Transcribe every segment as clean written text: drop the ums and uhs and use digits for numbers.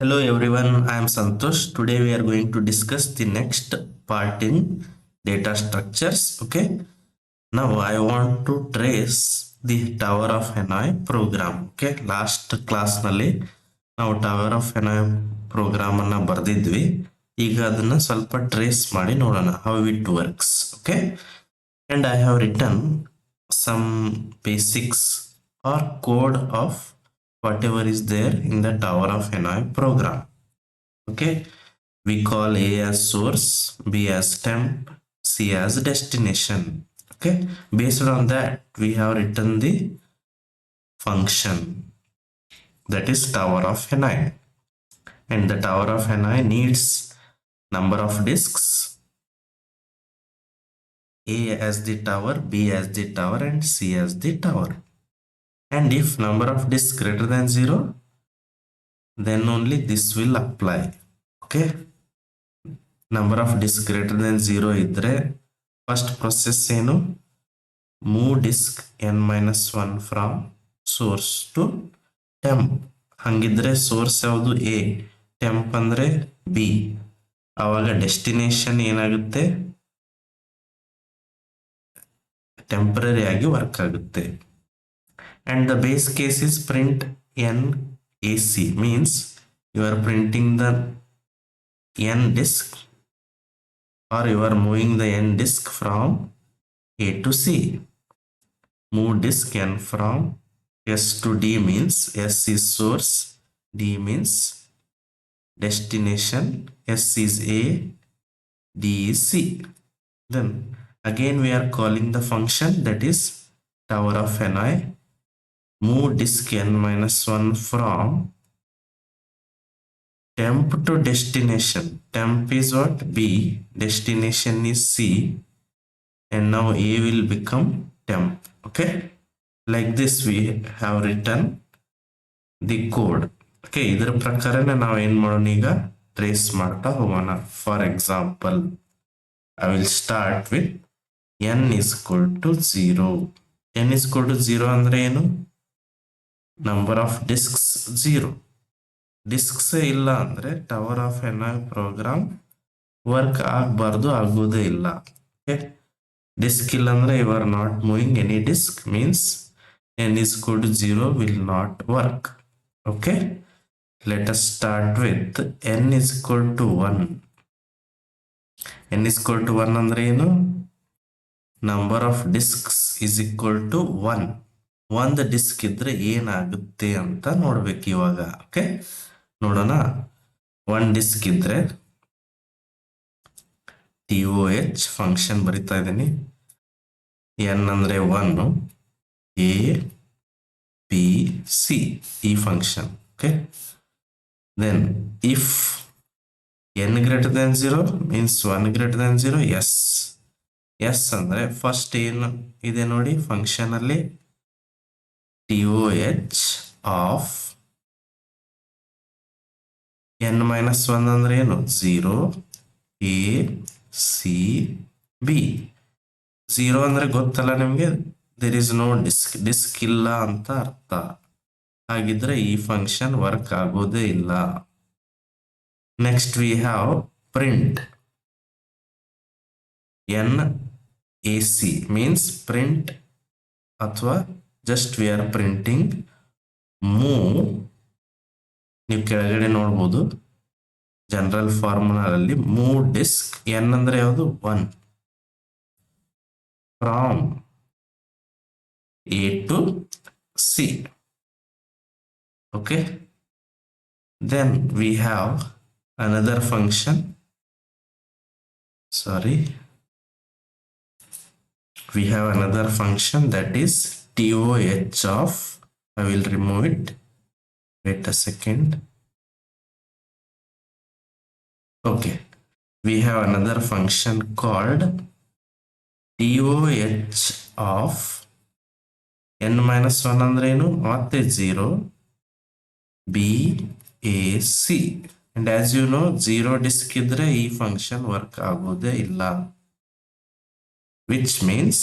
Hello everyone, I am Santosh. Today we are going to discuss the next part in data structures. Okay, now I want to trace the Tower of Hanoi program. Okay, last class ನಲ್ಲಿ ನಾವು tower of Hanoi program ಅನ್ನ ಬರ್ದಿದ್ವಿ. ಈಗ ಅದನ್ನ ಸ್ವಲ್ಪ trace ಮಾಡಿ ನೋಡೋಣ how it works. Okay, and I have written some basics or code of whatever is there in the Tower of Hanoi program. Okay, we call A as source, B as temp, C as destination. Okay, based on that we have written the function, that is Tower of Hanoi. And the Tower of Hanoi needs number of disks, A as the tower, B as the tower, and C as the tower. And if number of disks greater than 0, then only this will apply. Okay, number of disks greater than 0 ಇದ್ರೆ first process ಏನು, move disk n-1 from source to temp. ಹಂಗಿದ್ರೆ source ಯಾವುದು A, temp ಅಂದ್ರೆ B. ಆವಾಗ destination ಏನಾಗುತ್ತೆ, temporary ಆಗಿ work ಆಗುತ್ತೆ. And the base case is print NAC, means you are printing the n disk or you are moving the n disk from A to C. Move disk n from S to D means S is source, D means destination, S is A, D is C. Then again we are calling the function, that is Tower of Hanoi. Move disk n-1 from temp to destination. Temp is what? B, destination is C, and now A will become temp. Okay, like this we have written the code. Okay, ಇದರ ಪ್ರಕಾರನೇ ನಾವು ಏನು ಮಾಡೋಣ, ಈಗ trace ಮಾಡ್ತಾ ಹೋಗೋಣ. For example I will start with n is equal to 0. n is equal to 0 ಅಂದ್ರೆ ಏನು, ನಂಬರ್ ಆಫ್ ಡಿಸ್ಕ್ಸ್ 0. ಡಿಸ್ಕ್ಸ್ ಇಲ್ಲ ಅಂದ್ರೆ tower of Hanoi program work ಆಗಬಾರ್ದು, ಆಗೋದೇ ಇಲ್ಲ. ಓಕೆ, ಡಿಸ್ಕ್ ಇಲ್ಲ ಅಂದ್ರೆ you are not moving any disk, means n is equal to 0 will not work. Okay, let us start with n is equal to 1. n is equal to 1 ಅಂದ್ರೆ ಏನು, number of discs is equal to 1. ಒಂದು disc ಇದ್ರೆ ಏನಾಗುತ್ತೆ ಅಂತ ನೋಡ್ಬೇಕು ಇವಾಗ. Okay, ನೋಡೋಣ. One disk ಇದ್ರೆ TOH ಫಂಕ್ಷನ್ ಬರಿತಾ ಇದ್ದೀನಿ. n ಅಂದ್ರೆ 1, A B C ಈ function. Okay, then if n greater than 0 means 1 greater than 0, yes ಅಂದ್ರೆ ಫಸ್ಟ್ ಏನು ಇದೆ ನೋಡಿ ಫಂಕ್ಷನ್ ಅಲ್ಲಿ, TOH ಆಫ್ n-1 ಅಂದ್ರೆ ಏನು, 0 A C B. 0 ಅಂದ್ರೆ ಗೊತ್ತಲ್ಲ ನಿಮ್ಗೆ, there is no disk, disk ಇಲ್ಲ ಅಂತ ಅರ್ಥ. ಹಾಗಿದ್ರೆ ಈ ಫಂಕ್ಷನ್ ವರ್ಕ್ ಆಗೋದೇ ಇಲ್ಲ. Next we have print NAC, means print ಅಥವಾ just we are printing move. ನೀವು ಕೆಳಗಡೆ ನೋಡ್ಬೋದು ಜನರಲ್ ಫಾರ್ಮುಲಾದಲ್ಲಿ ಮೂವ್ ಡಿಸ್ಕ್, n ಅಂದ್ರೆ ಯಾವುದು 1, from A to C. Okay, then we have another function, we have another function, that is TOH of, I will remove it, wait a second. Okay, we have another function called TOH of n-1 ಅಂದ್ರೆ ಏನು, ಮತ್ತೆ 0 B A C. and as you know 0 disc ಇದ್ರೆ ಈ function work ಆಗೋದೇ ಇಲ್ಲ, which means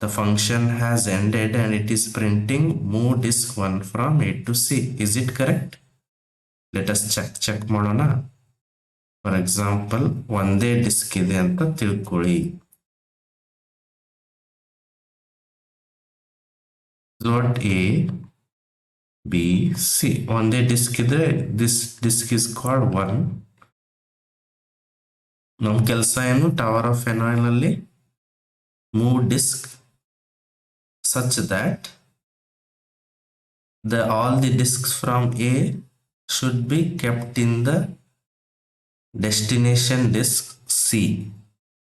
the function has ended and it is printing move disk 1 from A to C. Is it correct? Let's check ಮಾಡೋಣ. For example ಒಂದೇ disk ಇದೆ ಅಂತ ತಿಳ್ಕೊಳ್ಳಿ. Slot A B C ಒಂದೇ ಡಿಸ್ಕ್ ಇದ್ರೆ this disk is called 1. ನಮ್ಮ ಕೆಲಸ ಏನು, ಟವರ್ ಆಫ್ ಎನಾಯ್ಲ್ ಅಲ್ಲಿ move disk such that all the disks from A should be kept in the destination disk C.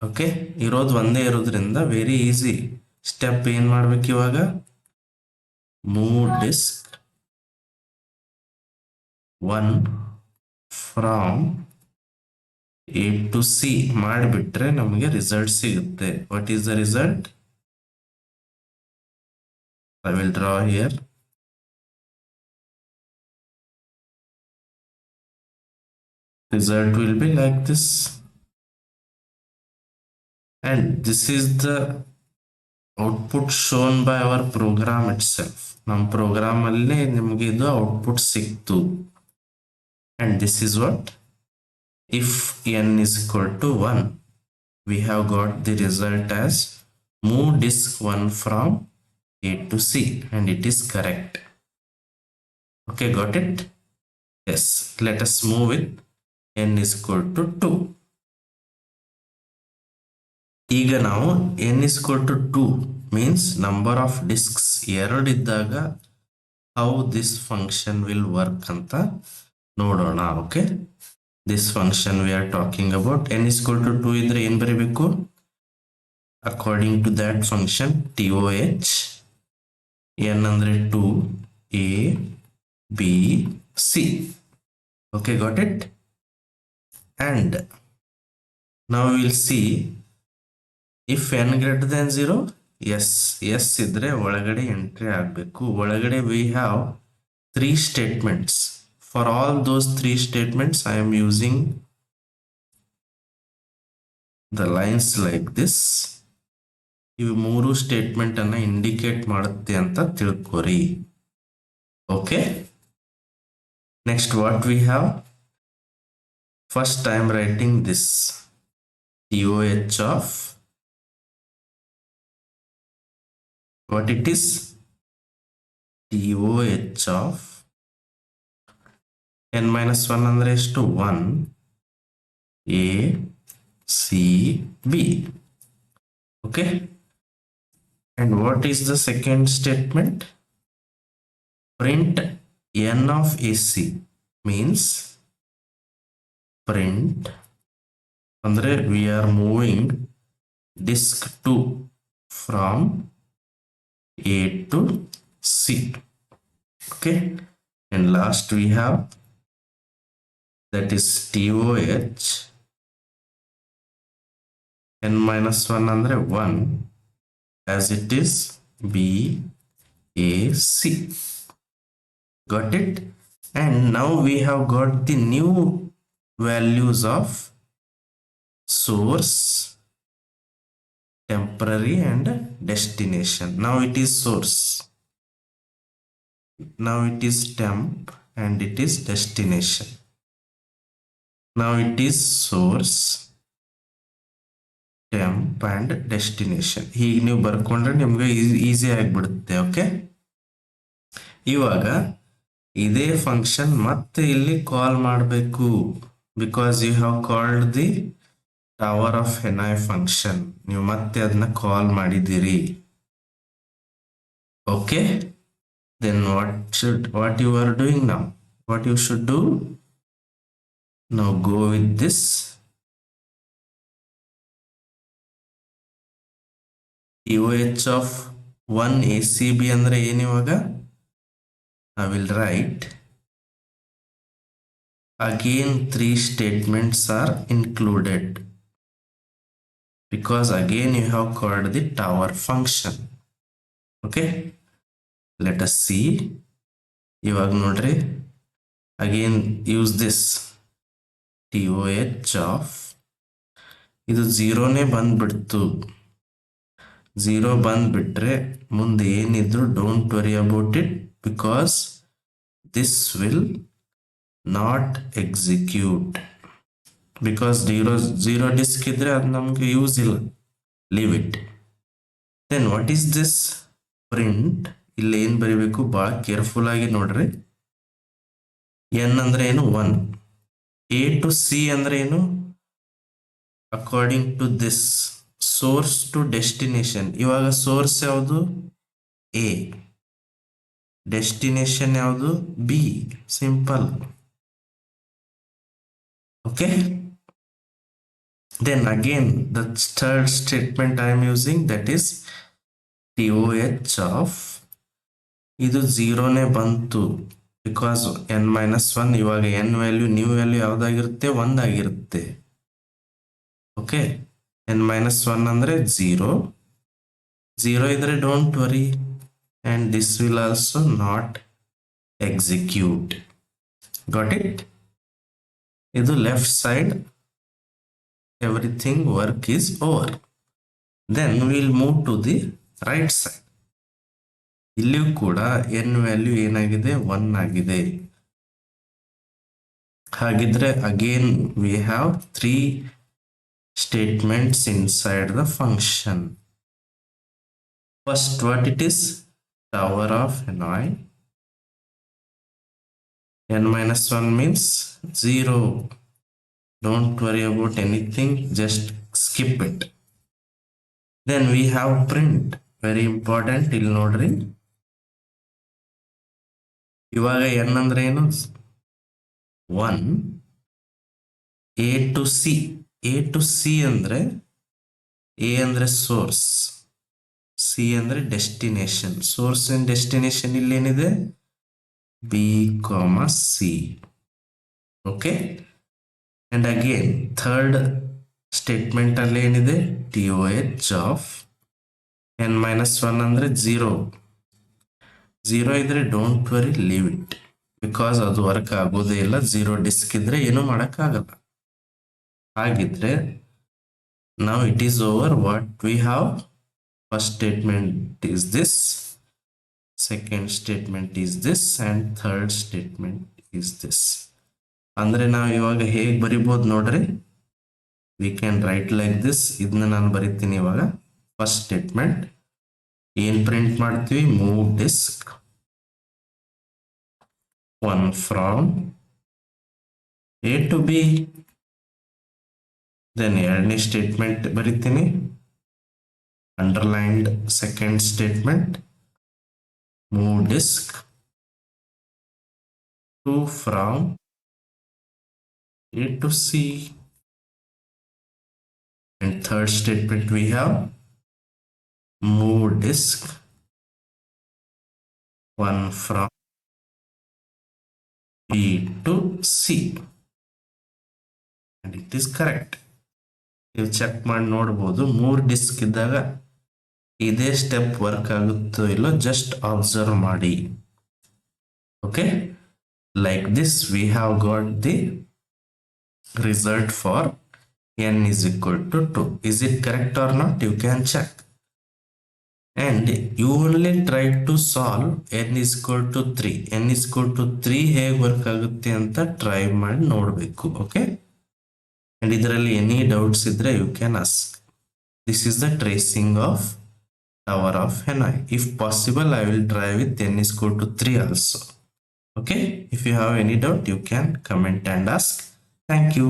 Okay, ಇರೋದು ಒಂದೇ ಇರೋದ್ರಿಂದ ವೆರಿ ಈಸಿ. ಸ್ಟೆಪ್ ಏನ್ ಮಾಡ್ಬೇಕು ಇವಾಗ, move disk 1 from A to C ಮಾಡಿಬಿಟ್ರೆ ನಮಗೆ ರಿಸಲ್ಟ್ ಸಿಗುತ್ತೆ. What is the result? I will draw here. Result will be like this, and this is the output shown by our program itself. ನಮ್ಮ program ಅಲ್ಲಿ ನಿಮಗೆ ಇದು output ಸಿಕ್ತು. And this is what, if n is equal to 1, we have got the result as move disk 1 from A to C, and it is correct. Okay, got it? Yes, let us move with n is equal to 2. ಈಗ ನಾವು n is equal to 2 means number of disks ಎರಡು ಇದ್ದಾಗ how this function will work ಅಂತ ನೋಡೋಣ. Okay, this function we are talking about, n is equal to 2 ಇದ್ರೆ ಏನ್ ಬರೀಬೇಕು? According to that function, TOH, n ಅಂದ್ರೆ 2, A, B, C. Okay, got it? And now we will see if n greater than 0, yes ಇದ್ರೆ ಒಳಗಡೆ entry ಆಗಬೇಕು. ಒಳಗಡೆ we have 3 statements. For all those 3 statements, I am using the lines like this. ಇವು 3 statement ಅನ್ನ indicate ಮಾಡುತ್ತೆ ಅಂತ ತಿಳ್ಕೊರಿ. Okay, next what we have, first I am writing this TOH of what it is, TOH of n minus 1 ಅಂದ್ರೆ ಎಷ್ಟು? 1 A C B. Okay, and what is the second statement? Print n of AC means print andre we are moving disk 2 from A to C. Okay, and last we have, that is TOH n minus 1 andre 1 as it is B A C. Got it? And now we have got the new values of source, temporary and destination. Now it is source, now it is temp, and it is destination. Now it is source, temp and destination. ಹೀಗೆ ನೀವು ಬರ್ಕೊಂಡ್ರೆ ನಿಮ್ಗೆ easy ಆಗಿಬಿಡುತ್ತೆ. Okay, ಇವಾಗ ಇದೇ function ಮತ್ತೆ ಇಲ್ಲಿ call ಮಾಡಬೇಕು, because you have called the tower of Hanoi function. ನೀವು ಮತ್ತೆ ಅದನ್ನ ಕಾಲ್ ಮಾಡಿದ್ದೀರಿ. Okay, then what you are doing now, what you should do, now go with this TOH of 1 ACB ಅಂದ್ರೆ ಏನು? ಇವಾಗ I will write again 3 statements are included, because again you have called the tower function. Okay, let us see. ಇವಾಗ ನೋಡ್ರಿ, again use this TOH of, ಇದು 0ನೇ ಬಂದ್ಬಿಡ್ತು. 0 ಬಂದ್ಬಿಟ್ರೆ ಮುಂದೆ ಏನಿದ್ರು don't worry about it, because this will not execute, because zero disk ಇದ್ರೆ ಅದು ನಮ್ಗೆ ಯೂಸ್ ಇಲ್ಲ, leave it. Then what is this print? ಇಲ್ಲಿ ಏನ್ ಬರಿಬೇಕು, ಬಹಳ ಕೇರ್ಫುಲ್ ಆಗಿ ನೋಡ್ರಿ. ಎನ್ ಅಂದ್ರೆ ಏನು, 1. ಎ ಟು ಸಿ ಅಂದ್ರೆ ಏನು, according to this source to destination. ಇವಾಗ ಸೋರ್ಸ್ ಯಾವುದು, ಎ. ಡೆಸ್ಟಿನೇಷನ್ ಯಾವುದು, B. Simple. Okay. Then again the third statement I am using, that is TOH of, ಇದು ಝೀರೋನೇ ಬಂತು ಬಿಕಾಸ್ n-1. ಇವಾಗ n ವ್ಯಾಲ್ಯೂ, ನ್ಯೂ ವ್ಯಾಲ್ಯೂ ಯಾವ್ದಾಗಿರುತ್ತೆ, 1 ಆಗಿರುತ್ತೆ. Okay. n-1 ಅಂದ್ರೆ 0 ಇದ್ರೆ don't worry, and this will also not execute. Got it? ಇದು left side, everything work is over. Then we'll move to the right side. ಇಲ್ಲಿಯೂ ಕೂಡ n value ಏನಾಗಿದೆ, 1 ಆಗಿದೆ. ಹಾಗಿದ್ರೆ again we have 3 statements inside the function. First, what it is, tower of Hanoi. n-1 means 0. Don't worry about anything, just skip it. Then we have print, very important. ಇಲ್ಲಿ ನೋಡ್ರಿ, ಇವಾಗ n ಅಂದ್ರೆ ಏನು, 1. A to C. A to C ಅಂದ್ರೆ, A ಅಂದ್ರೆ source, C ಅಂದ್ರೆ destination. Source and destination ಇಲ್ಲಿ ಏನಿದೆ, B comma C. Okay. And again third statement ಅಲ್ಲಿ ಏನಿದೆ, TOH of n-1 ಅಂದ್ರೆ 0 ಇದ್ರೆ don't worry, leave it, because ಅದು ವರ್ಕ್ ಆಗೋದೇ ಇಲ್ಲ. 0 ಡಿಸ್ಕ್ ಇದ್ರೆ ಏನು ಮಾಡಕ್ಕಾಗಲ್ಲ. ಹಾಗಿದ್ರೆ now it is over. What we have, first statement is this, second statement is this, and third statement is this. ಅಂದ್ರೆ ನಾವು ಇವಾಗ ಹೇಗೆ ಬರಿಬಹುದು ನೋಡ್ರಿ, we can write like this. ಇದನ್ನ ನಾನು ಬರಿತೀನಿ ಇವಾಗ. ಫಸ್ಟ್ ಸ್ಟೇಟ್ಮೆಂಟ್ ಏನ್ ಪ್ರಿಂಟ್ ಮಾಡ್ತೀವಿ, move disk 1 from A to B. Then ಎರಡನೇ ಸ್ಟೇಟ್ಮೆಂಟ್ ಬರಿತೀನಿ, underlined second statement, move disk 2 from A to C. And third statement we have, move disk 1 from B to C. And it is correct. ನೀವು check ಮಾಡಿ ನೋಡ್ಬೋದು, 3 disc ಇದ್ದಾಗ ಇದೇ step work ಆಗುತ್ತೋ ಇಲ್ಲೋ just observe ಮಾಡಿ. Okay. Like this we have got the result for n is equal to 2. Is it correct or not? You can check. And you only try to solve n is equal to 3. n is equal to 3 ಹೇಗೆ work ಆಗುತ್ತೆ ಅಂತ try ಮಾಡಿ ನೋಡಬೇಕು. Okay. And ಇದರಲ್ಲಿ any doubts ಇದ್ರೆ you can ask. This is the tracing of tower of Hanoi. If possible, I will try with n is equal to 3 also. Okay. If you have any doubt, you can comment and ask. Thank you.